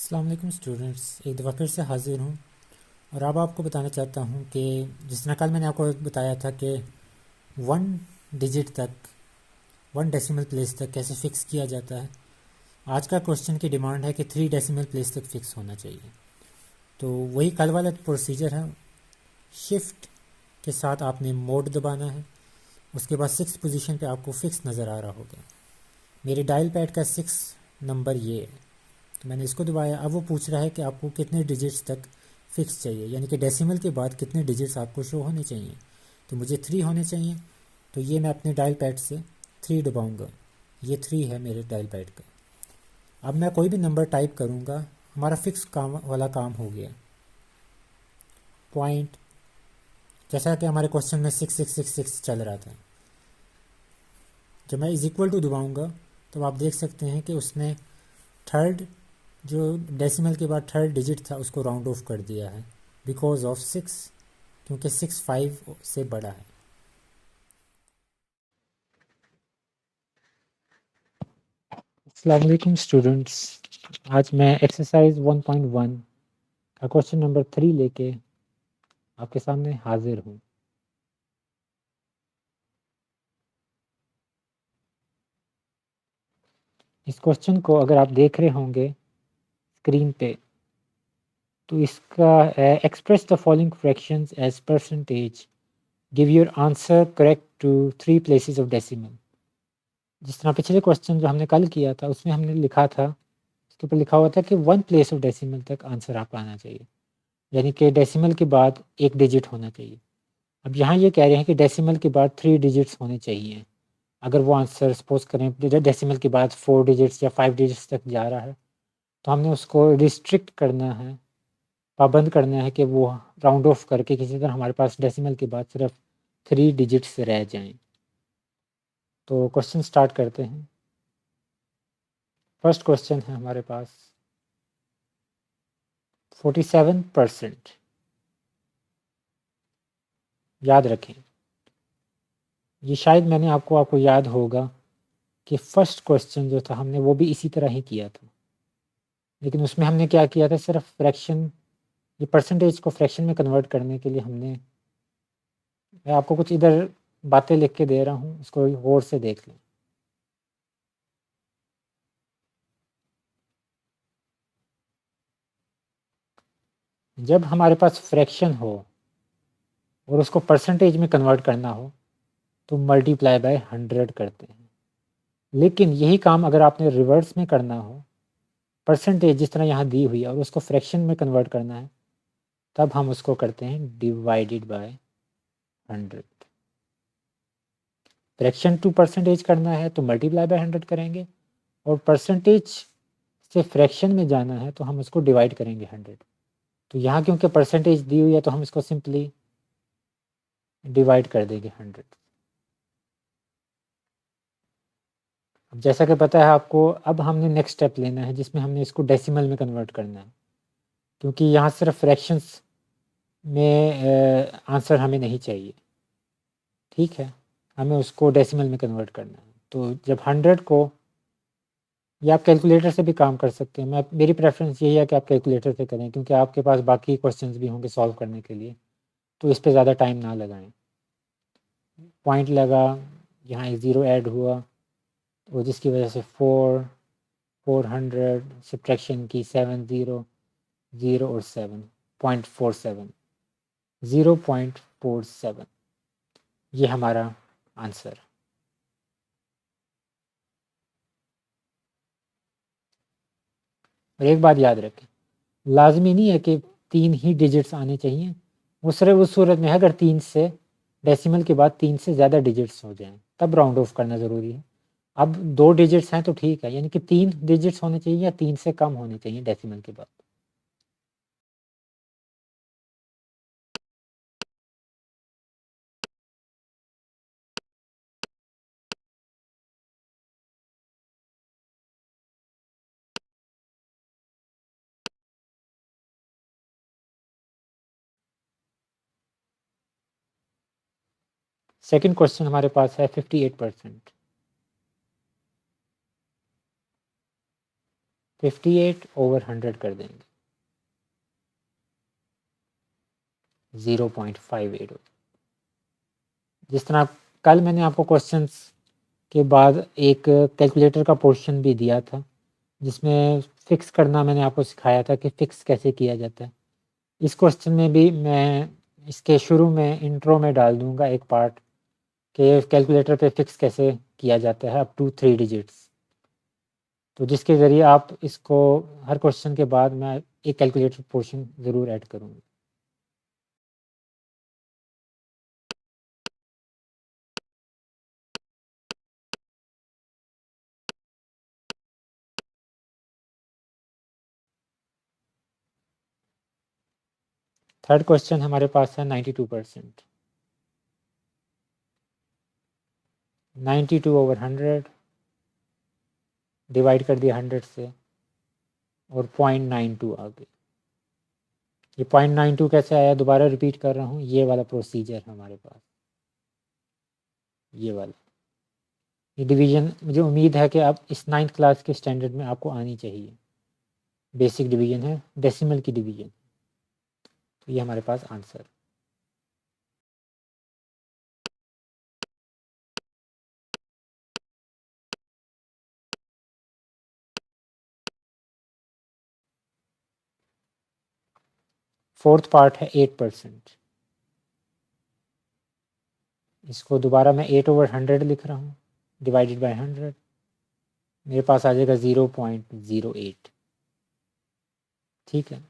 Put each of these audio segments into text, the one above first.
अस्सलाम वालेकुम स्टूडेंट्स, एक दफ़ा फिर से हाज़िर हूँ और अब आपको बताना चाहता हूँ कि जिस तरह कल मैंने आपको बताया था कि वन डिजिट तक, वन डेसिमल प्लेस तक कैसे फ़िक्स किया जाता है। आज का क्वेश्चन की डिमांड है कि 3 डेसिमल प्लेस तक फ़िक्स होना चाहिए। तो वही कल वाला प्रोसीजर है। शिफ्ट के साथ आपने मोड दबाना है, उसके बाद 6 पोजीशन पे आपको फ़िक्स नज़र आ रहा होगा। मेरे डायल पैड का 6 नंबर ये है, तो मैंने इसको दबाया। अब वो पूछ रहा है कि आपको कितने डिजिट्स तक फिक्स चाहिए, यानी कि डेसिमल के बाद कितने डिजिट्स आपको शो होने चाहिए। तो मुझे 3 होने चाहिए, तो ये मैं अपने डायल पैड से 3 दबाऊंगा। ये 3 है मेरे डायल पैड का। अब मैं कोई भी नंबर टाइप करूंगा, हमारा फिक्स काम वाला काम हो गया। पॉइंट, जैसा कि हमारे क्वेश्चन में 6666 चल रहा था, जब मैं इज इक्वल टू दबाऊंगा तो आप देख सकते हैं कि उसने थर्ड, जो डेसिमल के बाद थर्ड डिजिट था, उसको राउंड ऑफ कर दिया है बिकॉज ऑफ 6, क्योंकि 6 5 से बड़ा है। अस्सलाम वालेकुम स्टूडेंट्स, आज मैं एक्सरसाइज 1.1 का क्वेश्चन नंबर 3 लेके आपके सामने हाजिर हूँ। इस क्वेश्चन को अगर आप देख रहे होंगे स्क्रीन पे, तो इसका express the following fractions as percentage, give your answer correct to 3 places of decimal. जिस तरह पिछले क्वेश्चन जो हमने कल किया था उसमें हमने लिखा था, उसके ऊपर लिखा हुआ था कि 1 प्लेस ऑफ डेसिमल तक आंसर आपका आना चाहिए, यानी कि डेसिमल के बाद एक डिजिट होना चाहिए। अब यहाँ ये कह रहे हैं कि डेसिमल के बाद 3 डिजिट्स होने चाहिए। अगर वो आंसर सपोज करें डेसिमल के बाद 4 डिजिट्स या 5 डिजिट्स तक जा रहा है, तो हमने उसको रिस्ट्रिक्ट करना है, पाबंद करना है कि वो राउंड ऑफ करके किसी तरह हमारे पास डेसिमल के बाद सिर्फ 3 डिजिट्स रह जाएं। तो क्वेश्चन स्टार्ट करते हैं। फर्स्ट क्वेश्चन है हमारे पास 47%। याद रखें, ये शायद मैंने आपको याद होगा कि फर्स्ट क्वेश्चन जो था हमने वो भी इसी तरह ही किया था, लेकिन उसमें हमने क्या किया था, सिर्फ फ्रैक्शन, ये परसेंटेज को फ्रैक्शन में कन्वर्ट करने के लिए हमने, मैं आपको कुछ इधर बातें लिख के दे रहा हूँ, इसको गौर से देख लें। जब हमारे पास फ्रैक्शन हो और उसको परसेंटेज में कन्वर्ट करना हो तो मल्टीप्लाई बाय 100 करते हैं। लेकिन यही काम अगर आपने रिवर्स में करना हो, परसेंटेज जिस तरह यहाँ दी हुई है और उसको फ्रैक्शन में कन्वर्ट करना है, तब हम उसको करते हैं divided by 100। Fraction to percentage करना है तो मल्टीप्लाई बाय 100 करेंगे, और परसेंटेज से फ्रैक्शन में जाना है तो हम उसको डिवाइड करेंगे 100। तो यहाँ क्योंकि परसेंटेज दी हुई है तो हम इसको सिंपली डिवाइड कर देंगे 100। अब जैसा कि पता है आपको, अब हमने नेक्स्ट स्टेप लेना है जिसमें हमने इसको डेसिमल में कन्वर्ट करना है, क्योंकि यहाँ सिर्फ फ्रैक्शंस में आंसर हमें नहीं चाहिए। ठीक है, हमें उसको डेसिमल में कन्वर्ट करना है। तो जब 100 को, या आप कैलकुलेटर से भी काम कर सकते हैं, मैं मेरी प्रेफरेंस यही है कि आप कैलकुलेटर से करें, क्योंकि आपके पास बाकी क्वेश्चंस भी होंगे सॉल्व करने के लिए, तो इस पे ज़्यादा टाइम ना लगाएं। पॉइंट लगा, यहाँ एक ज़ीरो ऐड हुआ, तो जिसकी वजह से 400 सब्ट्रैक्शन की 7 0 0 और 7 0.47, 0.47, ये हमारा आंसर। और एक बात याद रखें, लाजमी नहीं है कि 3 ही डिजिट्स आने चाहिए, वो सिर्फ उस सूरत में है अगर 3 से, डेसिमल के बाद 3 से ज़्यादा डिजिट्स हो जाएं, तब राउंड ऑफ करना ज़रूरी है। अब 2 डिजिट्स हैं तो ठीक है, यानी कि 3 डिजिट्स होने चाहिए या 3 से कम होने चाहिए डेसिमल के बाद। सेकंड क्वेश्चन हमारे पास है 58%। 58/100 कर देंगे, 0.58। जिस तरह कल मैंने आपको क्वेश्चंस के बाद एक कैलकुलेटर का पोर्शन भी दिया था, जिसमें फिक्स करना मैंने आपको सिखाया था कि फिक्स कैसे किया जाता है। इस क्वेश्चन में भी मैं इसके शुरू में इंट्रो में डाल दूंगा एक पार्ट कि कैलकुलेटर पे फिक्स कैसे किया जाता है अप टू 3 डिजिट्स, तो जिसके ज़रिए आप इसको हर क्वेश्चन के बाद मैं एक कैलकुलेटर पोर्शन ज़रूर ऐड करूँगा। थर्ड क्वेश्चन हमारे पास है 92%। 92/100 डिवाइड कर दिया 100 से और 0.92 आ गई। ये 0.92 कैसे आया, दोबारा रिपीट कर रहा हूँ, ये वाला प्रोसीजर हमारे पास, ये वाला ये डिवीज़न मुझे उम्मीद है कि अब इस 9th क्लास के स्टैंडर्ड में आपको आनी चाहिए। बेसिक डिवीज़न है, डेसिमल की डिवीज़न। तो ये हमारे पास आंसर। फोर्थ पार्ट है 8%। इसको दोबारा मैं 8/100 लिख रहा हूँ, डिवाइडेड बाय 100, मेरे पास आ जाएगा 0.08। ठीक है,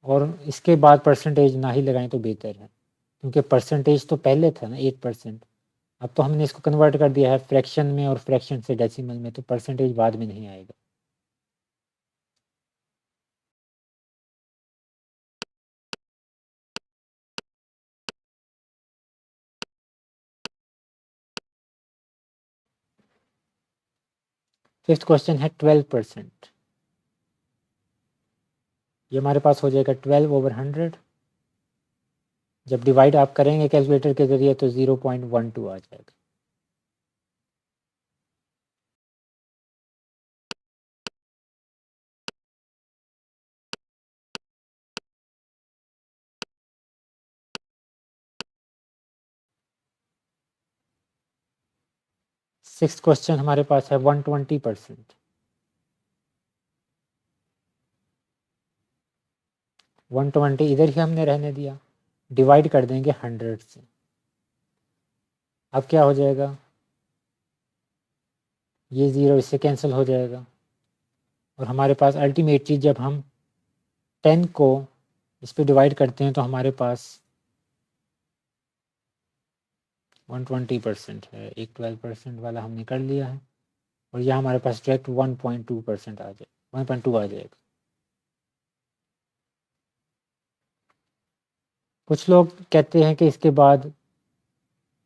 और इसके बाद परसेंटेज ना ही लगाएं तो बेहतर है, क्योंकि परसेंटेज तो पहले था ना 8%, अब तो हमने इसको कन्वर्ट कर दिया है फ्रैक्शन में और फ्रैक्शन से डेसिमल में, तो परसेंटेज बाद में नहीं आएगा। फिफ्थ क्वेश्चन है 12%। ये हमारे पास हो जाएगा 12/100। जब डिवाइड आप करेंगे कैलकुलेटर के जरिए तो 0.12 आ जाएगा। सिक्स्थ क्वेश्चन हमारे पास है 120%। 120 इधर ही हमने रहने दिया, डिवाइड कर देंगे 100 से। अब क्या हो जाएगा, ये 0 इससे कैंसिल हो जाएगा, और हमारे पास अल्टीमेटली जब हम 10 को इस पर डिवाइड करते हैं तो हमारे पास 120% है। एक 12% वाला हमने कर लिया है, और यह हमारे पास डायरेक्ट 1.2% आ जाए, 1.2 आ जाएगा। कुछ लोग कहते हैं कि इसके बाद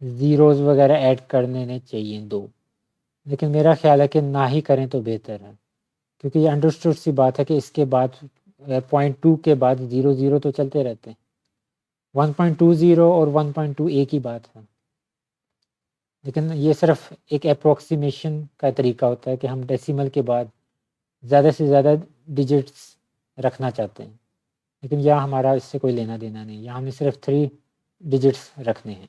ज़ीरोज़ वगैरह ऐड करने चाहिए 2, लेकिन मेरा ख्याल है कि ना ही करें तो बेहतर है, क्योंकि ये अंडरस्टूड सी बात है कि इसके बाद 0.2 के बाद 0 तो चलते रहते हैं। 1.20 और 1.2 एक ही बात है, लेकिन ये सिर्फ एक अप्रोक्सीमेशन का तरीका होता है कि हम डेसिमल के बाद ज़्यादा से ज़्यादा डिजिट्स रखना चाहते हैं, लेकिन यहाँ हमारा इससे कोई लेना देना नहीं, यहाँ हमें सिर्फ 3 डिजिट्स रखने हैं।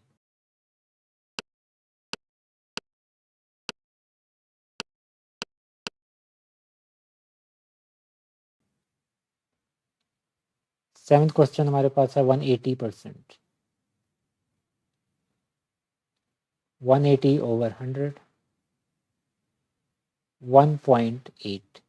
सेवन्थ क्वेश्चन हमारे पास है 180%। 180/100, 1.8।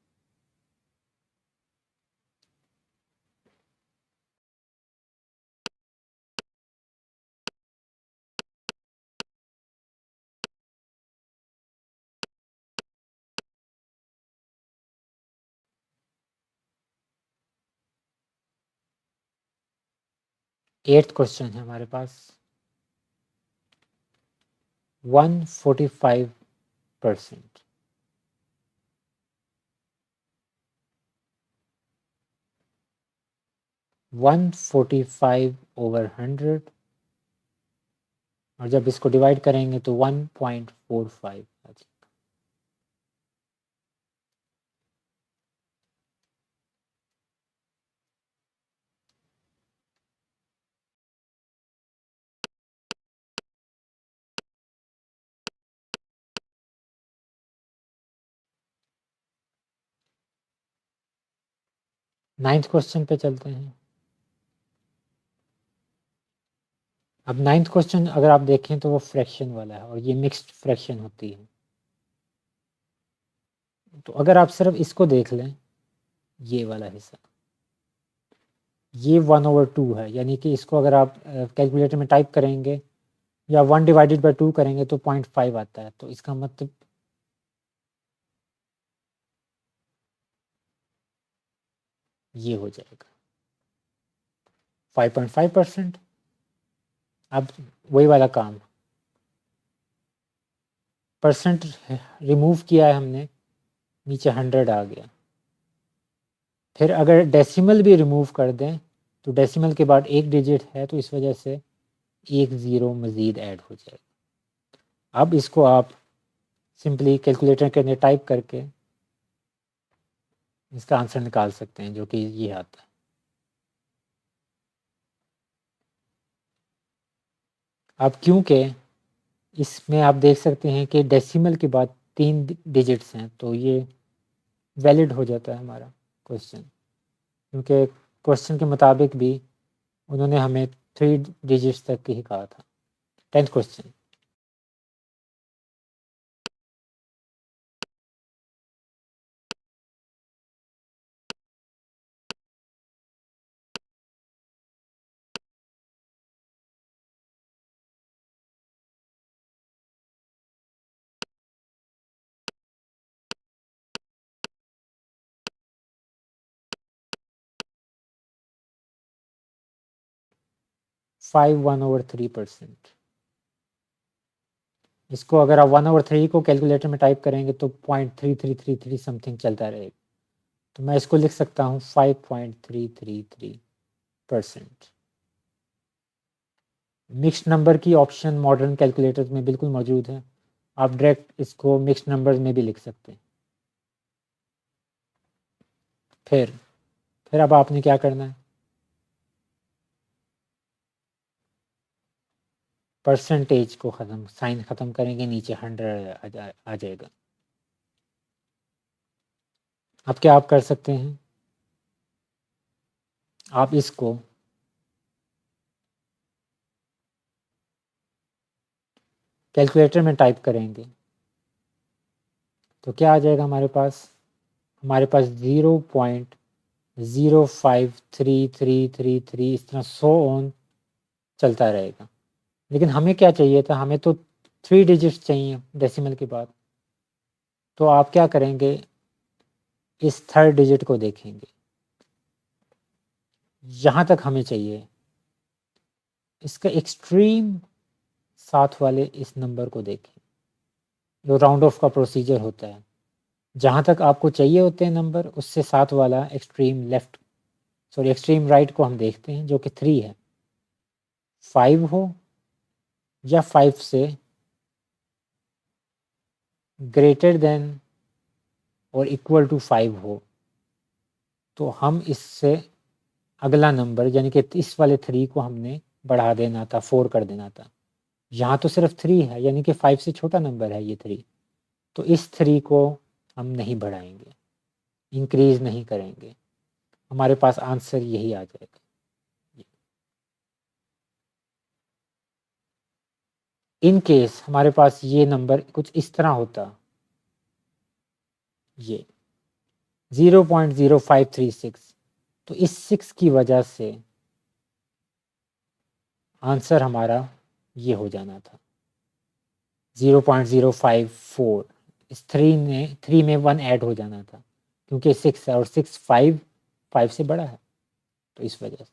एट्थ क्वेश्चन है हमारे पास 145%। 145/100, और जब इसको डिवाइड करेंगे तो 1.45 आ जाएगा। 9th क्वेश्चन पे चलते हैं। अब 9th क्वेश्चन अगर आप देखें तो वो फ्रैक्शन वाला है और ये मिक्स्ड फ्रैक्शन होती है। तो अगर आप सिर्फ इसको देख लें, ये वाला हिस्सा, ये 1/2 है, यानी कि इसको अगर आप कैलकुलेटर में टाइप करेंगे या 1/2 करेंगे तो 0.5 आता है। तो इसका मतलब ये हो जाएगा 5.5%। अब वही वाला काम, परसेंट रिमूव किया है हमने, नीचे 100 आ गया। फिर अगर डेसिमल भी रिमूव कर दें तो डेसिमल के बाद एक डिजिट है, तो इस वजह से एक ज़ीरो मज़ीद ऐड हो जाएगा। अब इसको आप सिंपली कैलकुलेटर के अंदर टाइप करके इसका आंसर निकाल सकते हैं, जो कि ये आता है। अब क्योंकि इसमें आप देख सकते हैं कि डेसिमल के बाद 3 डिजिट्स हैं, तो ये वैलिड हो जाता है हमारा क्वेश्चन, क्योंकि क्वेश्चन के मुताबिक भी उन्होंने हमें 3 डिजिट्स तक ही कहा था। 10th question, 1/3%। इसको अगर आप 1/3 को कैलकुलेटर में टाइप करेंगे तो 0.3333 समथिंग चलता रहेगा। तो मैं इसको लिख सकता हूँ 5.333%। मिक्स्ड नंबर की ऑप्शन मॉडर्न कैलकुलेटर में बिल्कुल मौजूद है, आप डायरेक्ट इसको मिक्स्ड नंबर्स में भी लिख सकते हैं। फिर अब आपने क्या करना है, परसेंटेज को ख़त्म, साइन ख़त्म करेंगे, नीचे 100 आ जाएगा। अब क्या आप कर सकते हैं, आप इसको कैलकुलेटर में टाइप करेंगे तो क्या आ जाएगा हमारे पास, 0.053333 इस तरह 100 ऑन चलता रहेगा। लेकिन हमें क्या चाहिए था, हमें तो 3 डिजिट्स चाहिए डेसिमल के बाद। तो आप क्या करेंगे, इस थर्ड डिजिट को देखेंगे, यहाँ तक हमें चाहिए, इसका एक्सट्रीम साथ वाले इस नंबर को देखें, जो राउंड ऑफ का प्रोसीजर होता है। जहाँ तक आपको चाहिए होते हैं नंबर, उससे साथ वाला एक्सट्रीम राइट को हम देखते हैं, जो कि 3 है। 5 हो या 5 से ग्रेटर देन और इक्वल टू 5 हो, तो हम इससे अगला नंबर, यानी कि इस वाले 3 को हमने बढ़ा देना था, 4 कर देना था। यहाँ तो सिर्फ 3 है, यानी कि 5 से छोटा नंबर है ये 3, तो इस 3 को हम नहीं बढ़ाएंगे, इंक्रीज नहीं करेंगे, हमारे पास आंसर यही आ जाएगा। इन केस हमारे पास ये नंबर कुछ इस तरह होता, ये 0.0536, तो इस 6 की वजह से आंसर हमारा ये हो जाना था 0.054। इस 3 में 1 ऐड हो जाना था, क्योंकि 6 है और 6 5 से बड़ा है, तो इस वजह से।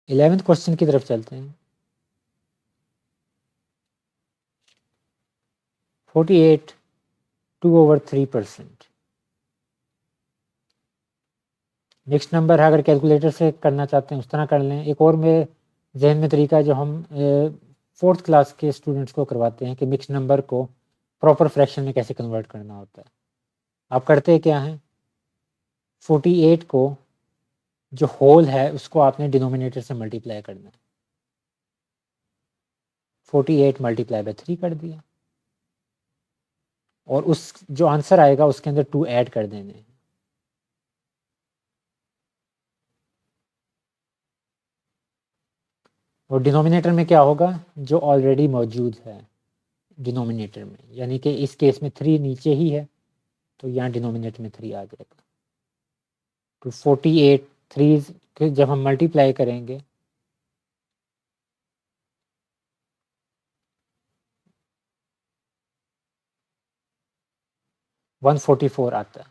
11th क्वेश्चन की तरफ चलते हैं। 48 2/3%। मिक्स्ड नंबर है, अगर कैलकुलेटर से करना चाहते हैं उस तरह कर लें। एक और मेरे जहन में तरीका है जो हम 4th क्लास के स्टूडेंट्स को करवाते हैं कि मिक्स्ड नंबर को प्रॉपर फ्रैक्शन में कैसे कन्वर्ट करना होता है। आप करते क्या हैं, 48 को जो होल है उसको आपने डिनोमिनेटर से मल्टीप्लाई करना है। 48 मल्टीप्लाई बाय 3 कर दिया, और उस जो आंसर आएगा उसके अंदर 2 ऐड कर देने हैं। और डिनोमिनेटर में क्या होगा, जो ऑलरेडी मौजूद है डिनोमिनेटर में, यानी कि इस केस में 3 नीचे ही है तो यहाँ डिनोमिनेटर में 3 आ जाएगा। तो 48 3 जब हम मल्टीप्लाई करेंगे 144 आता है,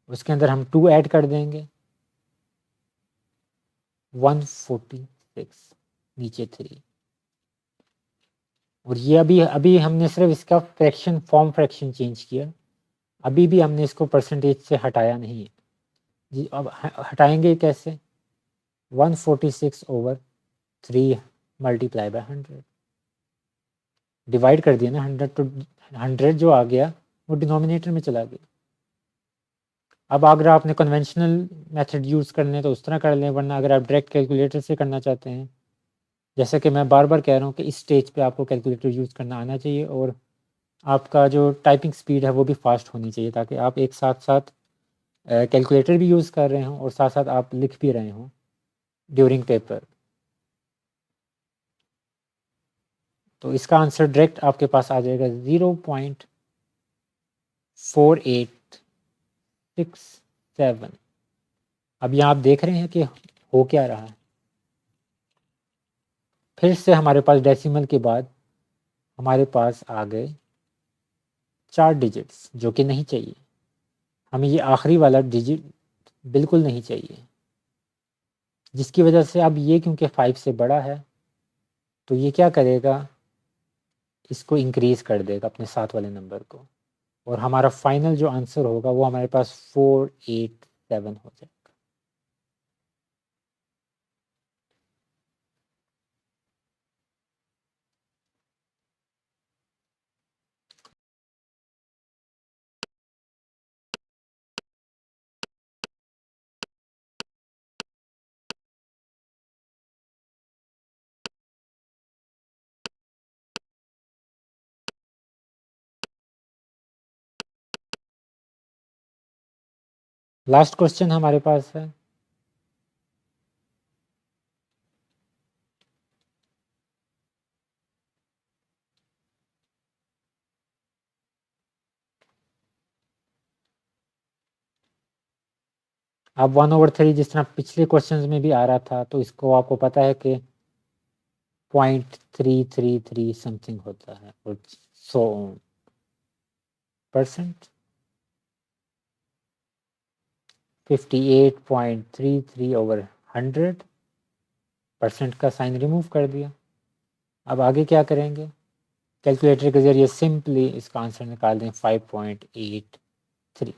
उसके अंदर हम 2 ऐड कर देंगे 146 नीचे 3। और ये अभी हमने सिर्फ इसका फ्रैक्शन फॉर्म फ्रैक्शन चेंज किया, अभी भी हमने इसको परसेंटेज से हटाया नहीं है जी। अब हटाएंगे कैसे, 146/3 मल्टीप्लाई बाय 100, डिवाइड कर दिया ना 100, तो 100 जो आ गया वो डिनोमिनेटर में चला गया। अब अगर आपने कन्वेंशनल मेथड यूज़ करने तो उस तरह कर लें, वरना अगर आप डायरेक्ट कैलकुलेटर से करना चाहते हैं, जैसे कि मैं बार बार कह रहा हूँ कि इस स्टेज पे आपको कैलकुलेटर यूज़ करना आना चाहिए, और आपका जो टाइपिंग स्पीड है वो भी फास्ट होनी चाहिए, ताकि आप एक साथ साथ कैलकुलेटर भी यूज़ कर रहे हों और साथ साथ आप लिख भी रहे हों ड्यूरिंग पेपर। तो इसका आंसर डायरेक्ट आपके पास आ जाएगा 0.4867। अब यहाँ आप देख रहे हैं कि हो क्या रहा है। फिर से हमारे पास डेसिमल के बाद हमारे पास आ गए 4 डिजिट्स, जो कि नहीं चाहिए हमें। ये आखिरी वाला डिजिट बिल्कुल नहीं चाहिए, जिसकी वजह से अब ये क्योंकि 5 से बड़ा है तो ये क्या करेगा, इसको इंक्रीज़ कर देगा अपने साथ वाले नंबर को, और हमारा फाइनल जो आंसर होगा वो हमारे पास 487 हो जाएगा। लास्ट क्वेश्चन हमारे पास है, अब 1/3 जिस तरह पिछले क्वेश्चंस में भी आ रहा था, तो इसको आपको पता है कि 0.333 समथिंग होता है, और सो परसेंट 58.33/100 परसेंट का साइन रिमूव कर दिया। अब आगे क्या करेंगे, कैलकुलेटर के ज़रिए सिंपली इसका आंसर निकाल दें 5.83।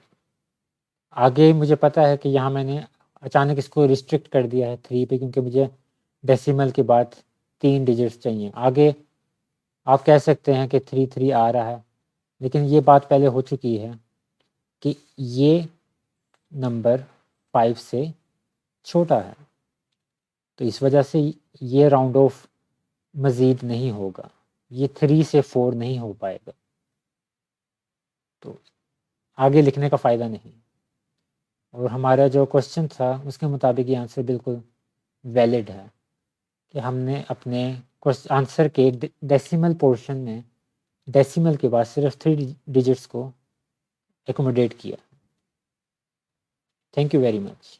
आगे मुझे पता है कि यहाँ मैंने अचानक इसको रिस्ट्रिक्ट कर दिया है 3 पे, क्योंकि मुझे डेसिमल के बाद 3 डिजिट्स चाहिए। आगे आप कह सकते हैं कि 3 आ रहा है, लेकिन ये बात पहले हो चुकी है कि ये नंबर 5 से छोटा है, तो इस वजह से ये राउंड ऑफ मज़ीद नहीं होगा, ये 3 से 4 नहीं हो पाएगा, तो आगे लिखने का फ़ायदा नहीं। और हमारा जो क्वेश्चन था उसके मुताबिक ये आंसर बिल्कुल वैलिड है कि हमने अपने आंसर के डेसिमल पोर्शन में डेसिमल के बाद सिर्फ 3 डिजिट्स को एकोमोडेट किया। Thank you very much.